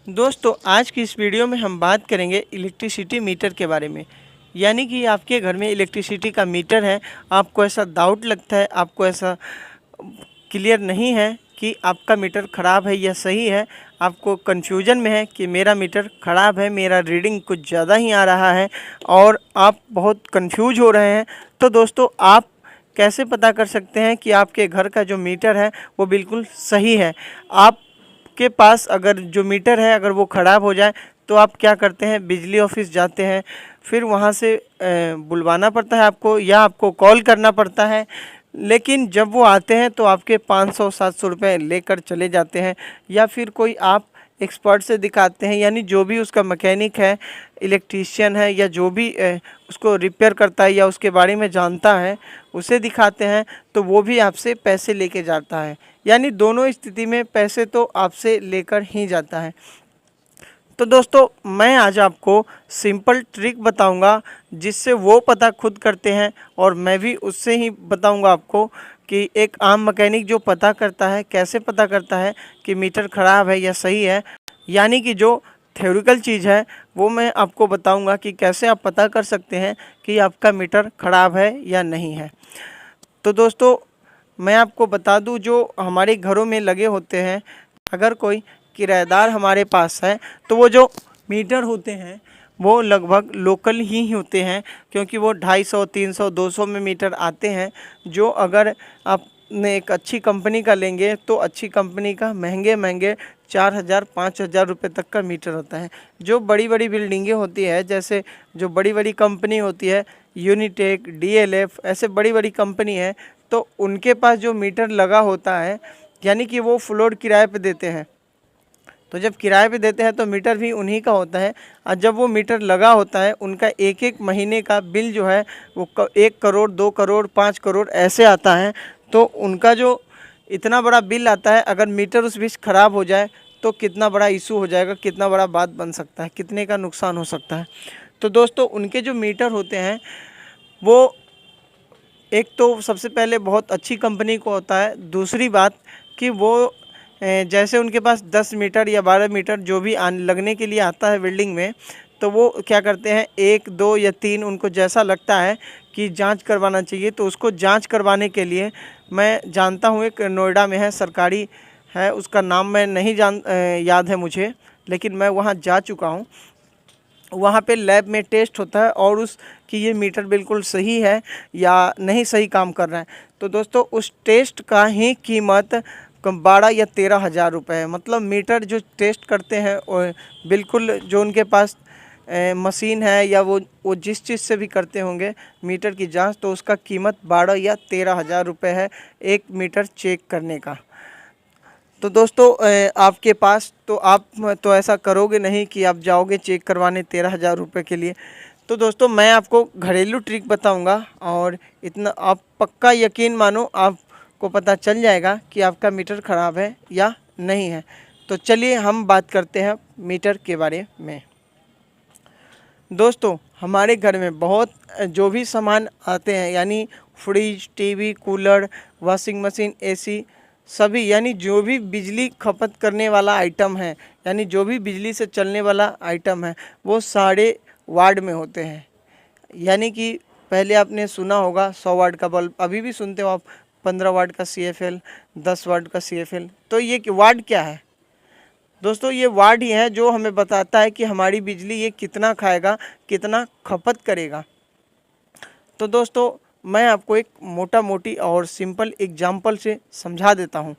दोस्तों आज की इस वीडियो में हम बात करेंगे इलेक्ट्रिसिटी मीटर के बारे में। यानी कि आपके घर में इलेक्ट्रिसिटी का मीटर है, आपको ऐसा डाउट लगता है, आपको ऐसा क्लियर नहीं है कि आपका मीटर ख़राब है या सही है, आपको कन्फ्यूजन में है कि मेरा मीटर ख़राब है, मेरा रीडिंग कुछ ज़्यादा ही आ रहा है और आप बहुत कंफ्यूज हो रहे हैं। तो दोस्तों आप कैसे पता कर सकते हैं कि आपके घर का जो मीटर है वो बिल्कुल सही है। आप के पास अगर जो मीटर है अगर वो ख़राब हो जाए तो आप क्या करते हैं, बिजली ऑफिस जाते हैं, फिर वहाँ से बुलवाना पड़ता है आपको या आपको कॉल करना पड़ता है। लेकिन जब वो आते हैं तो आपके 500-700 रुपये लेकर चले जाते हैं, या फिर कोई आप एक्सपर्ट से दिखाते हैं, यानी जो भी उसका मैकेनिक है, इलेक्ट्रीशियन है, या जो भी उसको रिपेयर करता है या उसके बारे में जानता है उसे दिखाते हैं, तो वो भी आपसे पैसे लेके जाता है। यानी दोनों स्थिति में पैसे तो आपसे लेकर ही जाता है। तो दोस्तों मैं आज आपको सिंपल ट्रिक बताऊंगा जिससे वो पता खुद करते हैं, और मैं भी उससे ही बताऊंगा आपको कि एक आम मैकेनिक जो पता करता है कैसे पता करता है कि मीटर ख़राब है या सही है। यानी कि जो थ्योरिकल चीज़ है वो मैं आपको बताऊंगा कि कैसे आप पता कर सकते हैं कि आपका मीटर ख़राब है या नहीं है। तो दोस्तों मैं आपको बता दूं, जो हमारे घरों में लगे होते हैं, अगर कोई किराएदार हमारे पास है तो वो जो मीटर होते हैं वो लगभग लोकल ही होते हैं, क्योंकि वो 250, 300, 200 में मीटर आते हैं। जो अगर आपने एक अच्छी कंपनी का लेंगे तो अच्छी कंपनी का महंगे महंगे 4000, 5000 रुपये तक का मीटर होता है। जो बड़ी बड़ी बिल्डिंगें होती है, जैसे जो बड़ी बड़ी कंपनी होती है, यूनिटेक, डीएलएफ, ऐसे बड़ी बड़ी कंपनी है, तो उनके पास जो मीटर लगा होता है, यानी कि वो फ्लोर किराए पे देते हैं। तो जब किराए पे देते हैं तो मीटर भी उन्हीं का होता है, और जब वो मीटर लगा होता है उनका एक एक महीने का बिल जो है वो 1 करोड़, 2 करोड़, 5 करोड़ ऐसे आता है। तो उनका जो इतना बड़ा बिल आता है, अगर मीटर उस बीच ख़राब हो जाए तो कितना बड़ा इशू हो जाएगा, कितना बड़ा बात बन सकता है, कितने का नुकसान हो सकता है। तो दोस्तों उनके जो मीटर होते हैं वो एक तो सबसे पहले बहुत अच्छी कंपनी को होता है। दूसरी बात कि वो जैसे उनके पास 10 मीटर या 12 मीटर जो भी लगने के लिए आता है बिल्डिंग में, तो वो क्या करते हैं, 1, 2 या 3 उनको जैसा लगता है कि जांच करवाना चाहिए, तो उसको जांच करवाने के लिए मैं जानता हूँ एक नोएडा में है, सरकारी है, उसका नाम मैं नहीं याद है मुझे, लेकिन मैं वहाँ जा चुका हूँ। वहाँ पे लैब में टेस्ट होता है और उस कि ये मीटर बिल्कुल सही है या नहीं सही काम कर रहा है। तो दोस्तों उस टेस्ट का ही कीमत 12 या 13 हज़ार रुपये है। मतलब मीटर जो टेस्ट करते हैं और बिल्कुल जो उनके पास मशीन है या वो जिस चीज़ से भी करते होंगे मीटर की जांच, तो उसका कीमत 12 या 13 हज़ार रुपये है एक मीटर चेक करने का। तो दोस्तों आपके पास तो आप तो ऐसा करोगे नहीं कि आप जाओगे चेक करवाने 13 हज़ार रुपये के लिए। तो दोस्तों मैं आपको घरेलू ट्रिक बताऊंगा, और इतना आप पक्का यकीन मानो, आपको पता चल जाएगा कि आपका मीटर ख़राब है या नहीं है। तो चलिए हम बात करते हैं मीटर के बारे में। दोस्तों हमारे घर में बहुत जो भी सामान आते हैं, यानी fridge, TV, cooler, washing machine, AC, सभी, यानी जो भी बिजली खपत करने वाला आइटम है, यानी जो भी बिजली से चलने वाला आइटम है, वो सारे वाट में होते हैं। यानी कि पहले आपने सुना होगा 100 वाट का बल्ब, अभी भी सुनते हो आप 15 वाट का CFL, 10 वाट का CFL। तो ये वाट क्या है दोस्तों? ये वाट ही है जो हमें बताता है कि हमारी बिजली ये कितना खाएगा, कितना खपत करेगा। तो दोस्तों मैं आपको एक मोटा मोटी और सिंपल एग्जांपल से समझा देता हूँ।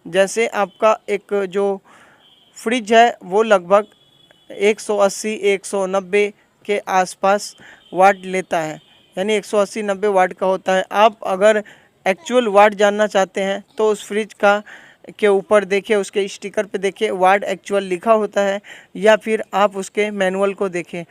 जैसे आपका एक जो फ्रिज है वो लगभग 180-190 के आसपास वाट लेता है, यानी 180-90 वाट का होता है। आप अगर एक्चुअल वाट जानना चाहते हैं तो उस फ्रिज का के ऊपर देखिए, उसके स्टिकर पे देखिए वाट एक्चुअल लिखा होता है, या फिर आप उसके मैनुअल को देखें।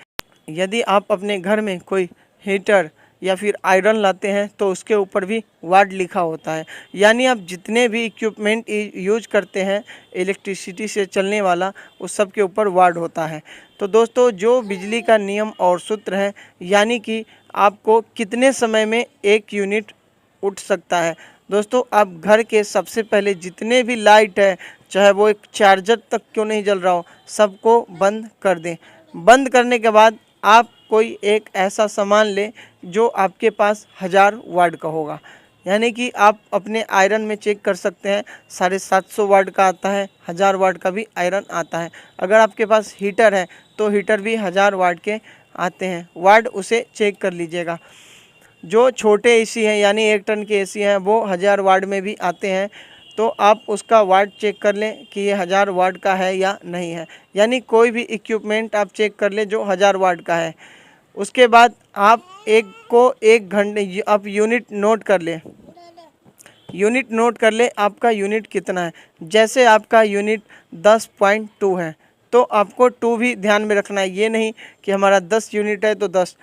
यदि आप अपने घर में कोई हीटर या फिर आयरन लाते हैं तो उसके ऊपर भी वाट लिखा होता है। यानी आप जितने भी इक्विपमेंट यूज करते हैं इलेक्ट्रिसिटी से चलने वाला, उस सब के ऊपर वाट होता है। तो दोस्तों जो बिजली का नियम और सूत्र है, यानी कि आपको कितने समय में 1 यूनिट उठ सकता है, दोस्तों आप घर के सबसे पहले जितने भी लाइट है, चाहे वो एक चार्जर तक क्यों नहीं जल रहा हो, सबको बंद कर दें। बंद करने के बाद आप कोई एक ऐसा सामान लें जो आपके पास 1000 वाट का होगा। यानी कि आप अपने आयरन में चेक कर सकते हैं, 750 वाट का आता है, 1000 वाट का भी आयरन आता है। अगर आपके पास हीटर है तो हीटर भी 1000 वाट के आते हैं, वाट उसे चेक कर लीजिएगा। जो छोटे एसी हैं यानी 1 टन के एसी हैं वो 1000 वाट में भी आते हैं, तो आप उसका वाट चेक कर लें कि ये 1000 वाट का है या नहीं है। यानी कोई भी इक्विपमेंट आप चेक कर लें जो 1000 वाट का है। उसके बाद आप एक घंटे आप यूनिट नोट कर लें, यूनिट नोट कर ले आपका यूनिट कितना है। जैसे आपका यूनिट 10.2 है तो आपको 2 भी ध्यान में रखना है। ये नहीं कि हमारा 10 यूनिट है तो 10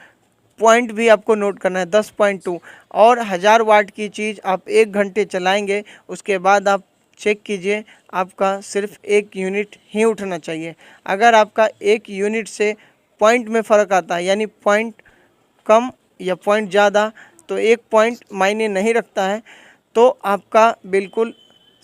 पॉइंट भी आपको नोट करना है, 10.2। और 1000 वाट की चीज़ आप 1 घंटे चलाएंगे, उसके बाद आप चेक कीजिए आपका सिर्फ 1 यूनिट ही उठना चाहिए। अगर आपका 1 यूनिट से पॉइंट में फ़र्क आता है, यानी पॉइंट कम या पॉइंट ज़्यादा, तो 1 पॉइंट मायने नहीं रखता है, तो आपका बिल्कुल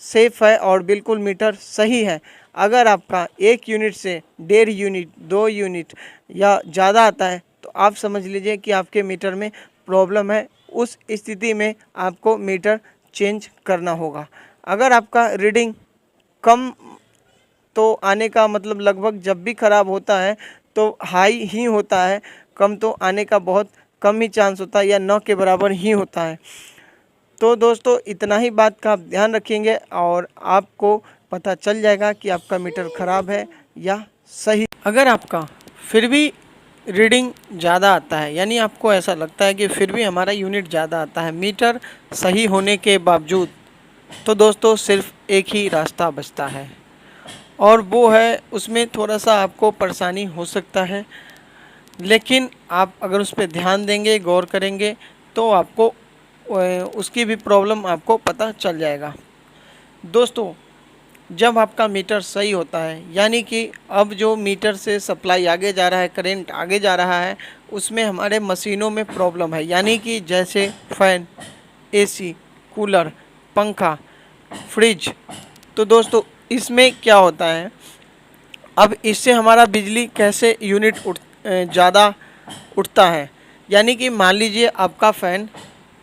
सेफ़ है और बिल्कुल मीटर सही है। अगर आपका 1 यूनिट से 1.5 यूनिट, 2 यूनिट या ज़्यादा आता है तो आप समझ लीजिए कि आपके मीटर में प्रॉब्लम है। उस स्थिति में आपको मीटर चेंज करना होगा। अगर आपका रीडिंग कम तो आने का मतलब लगभग जब भी ख़राब होता है तो हाई ही होता है, कम तो आने का बहुत कम ही चांस होता है या न के बराबर ही होता है। तो दोस्तों इतना ही बात का आप ध्यान रखेंगे और आपको पता चल जाएगा कि आपका मीटर ख़राब है या सही। अगर आपका फिर भी रीडिंग ज़्यादा आता है, यानी आपको ऐसा लगता है कि फिर भी हमारा यूनिट ज़्यादा आता है मीटर सही होने के बावजूद, तो दोस्तों सिर्फ एक ही रास्ता बचता है और वो है, उसमें थोड़ा सा आपको परेशानी हो सकता है, लेकिन आप अगर उस पर ध्यान देंगे, गौर करेंगे, तो आपको उसकी भी प्रॉब्लम आपको पता चल जाएगा। दोस्तों जब आपका मीटर सही होता है, यानी कि अब जो मीटर से सप्लाई आगे जा रहा है, करंट आगे जा रहा है, उसमें हमारे मशीनों में प्रॉब्लम है, यानी कि जैसे फ़ैन, एसी, कूलर, पंखा, फ्रिज। तो दोस्तों इसमें क्या होता है, अब इससे हमारा बिजली कैसे यूनिट ज़्यादा उठता है। यानी कि मान लीजिए आपका फ़ैन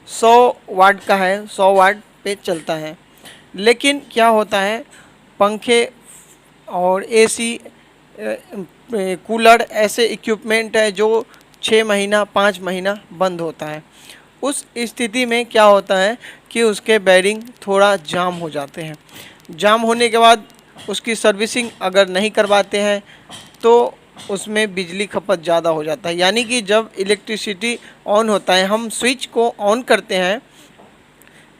100 वाट का है, 100 वाट पे चलता है, लेकिन क्या होता है पंखे और एसी, कूलर ऐसे इक्विपमेंट है जो 6 महीना 5 महीना बंद होता है। उस स्थिति में क्या होता है कि उसके बेरिंग थोड़ा जाम हो जाते हैं। जाम होने के बाद उसकी सर्विसिंग अगर नहीं करवाते हैं तो उसमें बिजली खपत ज़्यादा हो जाता है। यानी कि जब इलेक्ट्रिसिटी ऑन होता है, हम स्विच को ऑन करते हैं,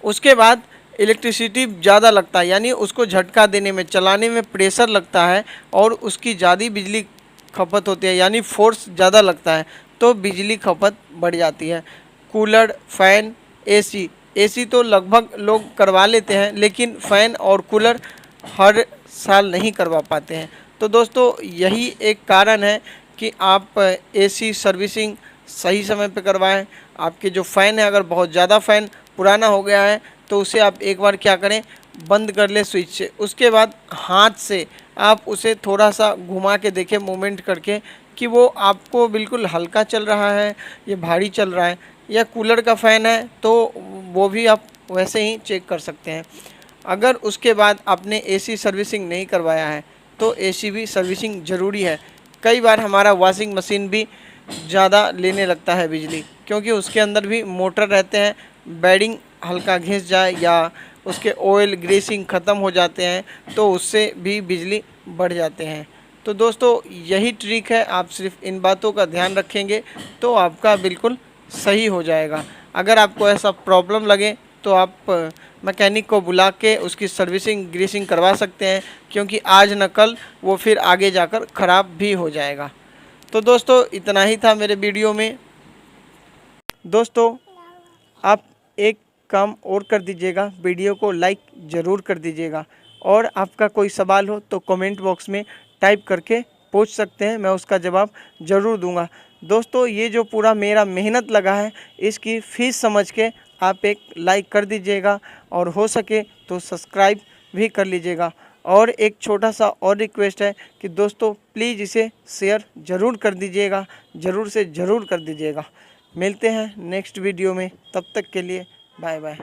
उसके बाद इलेक्ट्रिसिटी ज़्यादा लगता है, यानी उसको झटका देने में, चलाने में प्रेशर लगता है और उसकी ज़्यादा बिजली खपत होती है, यानी फोर्स ज़्यादा लगता है, तो बिजली खपत बढ़ जाती है। कूलर, फ़ैन, एसी तो लगभग लोग करवा लेते हैं, लेकिन फ़ैन और कूलर हर साल नहीं करवा पाते हैं। तो दोस्तों यही एक कारण है कि आप एसी सर्विसिंग सही समय पे करवाएं। आपके जो फ़ैन है, अगर बहुत ज़्यादा फ़ैन पुराना हो गया है तो उसे आप एक बार क्या करें, बंद कर ले स्विच से। उसके बाद हाथ से आप उसे थोड़ा सा घुमा के देखें, मूवमेंट करके, कि वो आपको बिल्कुल हल्का चल रहा है या भारी चल रहा है। या कूलर का फ़ैन है तो वो भी आप वैसे ही चेक कर सकते हैं। अगर उसके बाद आपने एसी सर्विसिंग नहीं करवाया है तो एसी भी सर्विसिंग ज़रूरी है। कई बार हमारा वॉशिंग मशीन भी ज़्यादा लेने लगता है बिजली, क्योंकि उसके अंदर भी मोटर रहते हैं, बेरिंग हल्का घिस जाए या उसके ऑयल ग्रीसिंग ख़त्म हो जाते हैं तो उससे भी बिजली बढ़ जाते हैं। तो दोस्तों यही ट्रिक है, आप सिर्फ इन बातों का ध्यान रखेंगे तो आपका बिल्कुल सही हो जाएगा। अगर आपको ऐसा प्रॉब्लम लगे तो आप मैकेनिक को बुला के उसकी सर्विसिंग ग्रीसिंग करवा सकते हैं, क्योंकि आज न कल वो फिर आगे जाकर ख़राब भी हो जाएगा। तो दोस्तों इतना ही था मेरे वीडियो में। दोस्तों आप एक काम और कर दीजिएगा, वीडियो को लाइक ज़रूर कर दीजिएगा, और आपका कोई सवाल हो तो कमेंट बॉक्स में टाइप करके पूछ सकते हैं, मैं उसका जवाब ज़रूर दूंगा। दोस्तों ये जो पूरा मेरा मेहनत लगा है, इसकी फ़ीस समझ के आप एक लाइक कर दीजिएगा और हो सके तो सब्सक्राइब भी कर लीजिएगा। और एक छोटा सा और रिक्वेस्ट है कि दोस्तों प्लीज़ इसे शेयर ज़रूर कर दीजिएगा, ज़रूर से ज़रूर कर दीजिएगा। मिलते हैं नेक्स्ट वीडियो में, तब तक के लिए बाय बाय।